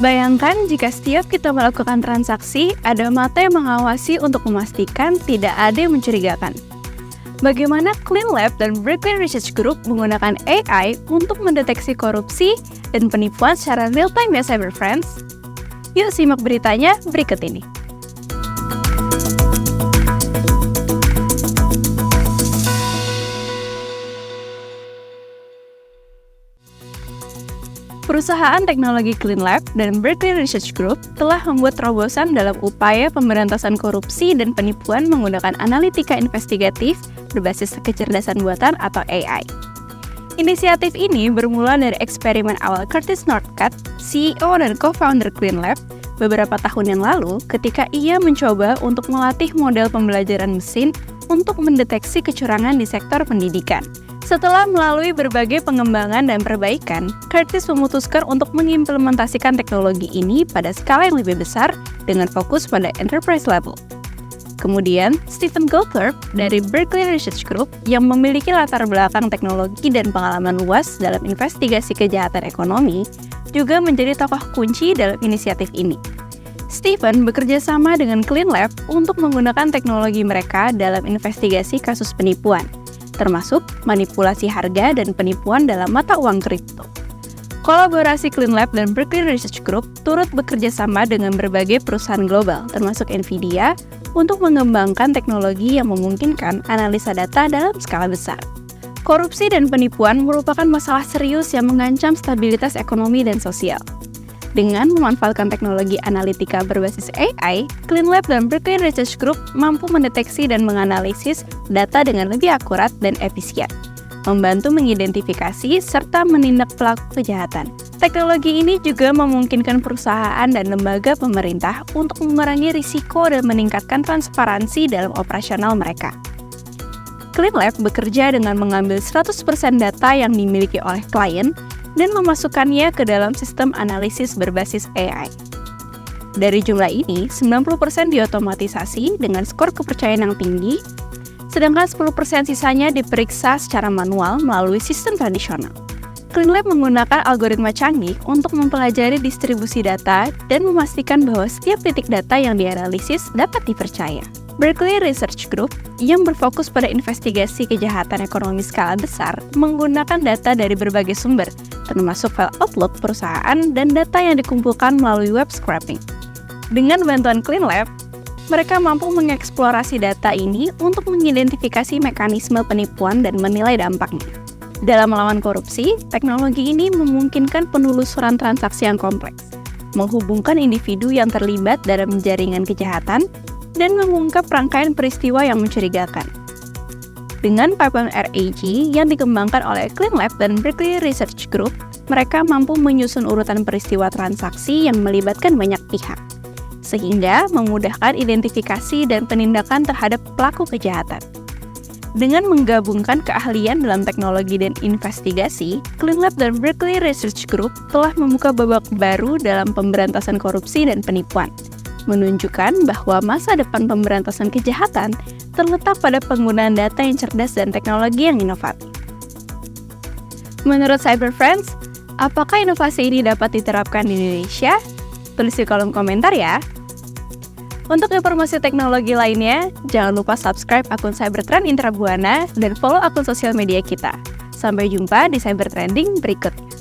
Bayangkan jika setiap kita melakukan transaksi, ada mata yang mengawasi untuk memastikan tidak ada yang mencurigakan. Bagaimana CleanLab dan Berkeley Research Group menggunakan AI untuk mendeteksi korupsi dan penipuan secara real-time ya Cyber Friends? Yuk simak beritanya berikut ini. Perusahaan teknologi CleanLab dan Berkeley Research Group telah membuat terobosan dalam upaya pemberantasan korupsi dan penipuan menggunakan analitika investigatif berbasis kecerdasan buatan atau AI. Inisiatif ini bermula dari eksperimen awal Curtis Northcutt, CEO dan co-founder CleanLab, beberapa tahun yang lalu ketika ia mencoba untuk melatih model pembelajaran mesin untuk mendeteksi kecurangan di sektor pendidikan. Setelah melalui berbagai pengembangan dan perbaikan, Curtis memutuskan untuk mengimplementasikan teknologi ini pada skala yang lebih besar dengan fokus pada enterprise level. Kemudian, Stephen Goldthorpe dari Berkeley Research Group yang memiliki latar belakang teknologi dan pengalaman luas dalam investigasi kejahatan ekonomi juga menjadi tokoh kunci dalam inisiatif ini. Stephen bekerja sama dengan CleanLab untuk menggunakan teknologi mereka dalam investigasi kasus penipuan, termasuk manipulasi harga dan penipuan dalam mata uang kripto. Kolaborasi CleanLab dan Berkeley Research Group turut bekerja sama dengan berbagai perusahaan global, termasuk Nvidia, untuk mengembangkan teknologi yang memungkinkan analisa data dalam skala besar. Korupsi dan penipuan merupakan masalah serius yang mengancam stabilitas ekonomi dan sosial. Dengan memanfaatkan teknologi analitika berbasis AI, CleanLab dan Berkeley Research Group mampu mendeteksi dan menganalisis data dengan lebih akurat dan efisien, membantu mengidentifikasi serta menindak pelaku kejahatan. Teknologi ini juga memungkinkan perusahaan dan lembaga pemerintah untuk mengurangi risiko dan meningkatkan transparansi dalam operasional mereka. CleanLab bekerja dengan mengambil 100% data yang dimiliki oleh klien dan memasukkannya ke dalam sistem analisis berbasis AI. Dari jumlah ini, 90% diotomatisasi dengan skor kepercayaan yang tinggi, sedangkan 10% sisanya diperiksa secara manual melalui sistem tradisional. CleanLab menggunakan algoritma canggih untuk mempelajari distribusi data dan memastikan bahwa setiap titik data yang dianalisis dapat dipercaya. Berkeley Research Group yang berfokus pada investigasi kejahatan ekonomi skala besar menggunakan data dari berbagai sumber, termasuk file Outlook perusahaan dan data yang dikumpulkan melalui web scraping. Dengan bantuan CleanLab, mereka mampu mengeksplorasi data ini untuk mengidentifikasi mekanisme penipuan dan menilai dampaknya. Dalam melawan korupsi, teknologi ini memungkinkan penelusuran transaksi yang kompleks, menghubungkan individu yang terlibat dalam jaringan kejahatan, dan mengungkap rangkaian peristiwa yang mencurigakan. Dengan pipeline RAG yang dikembangkan oleh CleanLab dan Berkeley Research Group, mereka mampu menyusun urutan peristiwa transaksi yang melibatkan banyak pihak, sehingga memudahkan identifikasi dan penindakan terhadap pelaku kejahatan. Dengan menggabungkan keahlian dalam teknologi dan investigasi, CleanLab dan Berkeley Research Group telah membuka babak baru dalam pemberantasan korupsi dan penipuan, menunjukkan bahwa masa depan pemberantasan kejahatan terletak pada penggunaan data yang cerdas dan teknologi yang inovatif. Menurut Cyber Friends, apakah inovasi ini dapat diterapkan di Indonesia? Tulis di kolom komentar ya! Untuk informasi teknologi lainnya, jangan lupa subscribe akun Cybertrend Intrabuana dan follow akun sosial media kita. Sampai jumpa di Cyber Trending berikutnya.